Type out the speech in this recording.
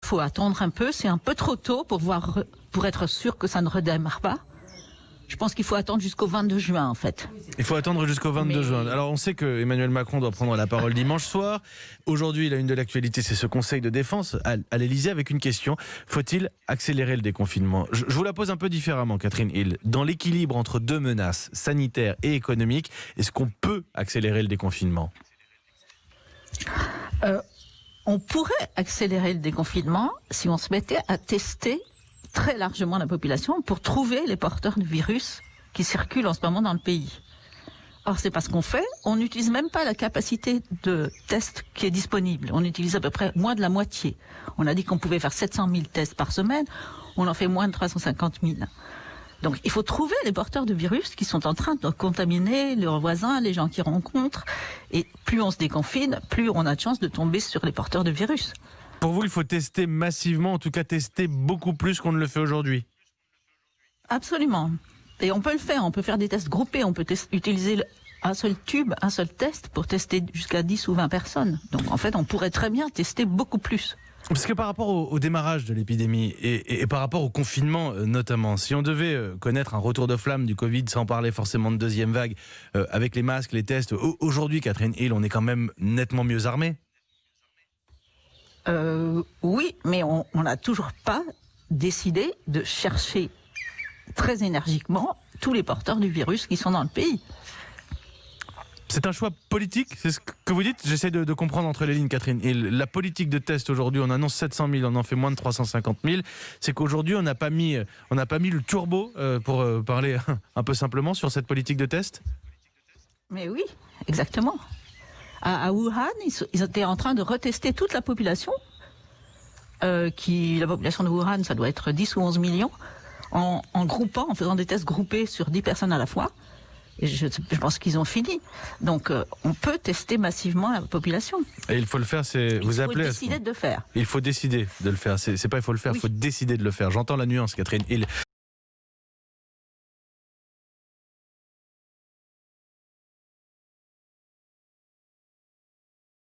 faut attendre un peu. C'est un peu trop tôt pour être sûr que ça ne redémarre pas. Je pense qu'il faut attendre jusqu'au 22 juin, en fait. Il faut attendre jusqu'au 22 juin. Alors, on sait que Emmanuel Macron doit prendre la parole dimanche soir. Aujourd'hui, la une de l'actualité, c'est ce Conseil de défense à l'Élysée avec une question. Faut-il accélérer le déconfinement ? Je vous la pose un peu différemment, Catherine Hill. Dans l'équilibre entre deux menaces, sanitaires et économiques, est-ce qu'on peut accélérer le déconfinement ? On pourrait accélérer le déconfinement si on se mettait à tester très largement la population pour trouver les porteurs du virus qui circulent en ce moment dans le pays. Or, c'est pas ce qu'on fait. On n'utilise même pas la capacité de test qui est disponible. On utilise à peu près moins de la moitié. On a dit qu'on pouvait faire 700 000 tests par semaine. On en fait moins de 350 000. Donc, il faut trouver les porteurs de virus qui sont en train de contaminer leurs voisins, les gens qu'ils rencontrent. Et plus on se déconfine, plus on a de chances de tomber sur les porteurs de virus. Pour vous, il faut tester massivement, en tout cas tester beaucoup plus qu'on ne le fait aujourd'hui. Absolument. Et on peut le faire, on peut faire des tests groupés, on peut utiliser un seul tube, un seul test pour tester jusqu'à 10 ou 20 personnes. Donc en fait, on pourrait très bien tester beaucoup plus. Parce que par rapport au démarrage de l'épidémie et par rapport au confinement notamment, si on devait connaître un retour de flamme du Covid sans parler forcément de deuxième vague, avec les masques, les tests, aujourd'hui, Catherine Hill, on est quand même nettement mieux armés. Oui, mais on n'a toujours pas décidé de chercher très énergiquement tous les porteurs du virus qui sont dans le pays. C'est un choix politique, c'est ce que vous dites. J'essaie de comprendre entre les lignes, Catherine Hill. La politique de test aujourd'hui, on annonce 700 000, on en fait moins de 350 000. C'est qu'aujourd'hui, on n'a pas mis le turbo, pour parler un peu simplement, sur cette politique de test. Mais oui, exactement. À Wuhan, ils étaient en train de retester toute la population. La population de Wuhan, ça doit être 10 ou 11 millions, en groupant, en faisant des tests groupés sur 10 personnes à la fois. Et je pense qu'ils ont fini. Donc, on peut tester massivement la population. Et il faut le faire, vous appelez. Il faut décider de le faire. Il faut décider de le faire. C'est pas il faut le faire, il faut décider de le faire. J'entends la nuance, Catherine Hill.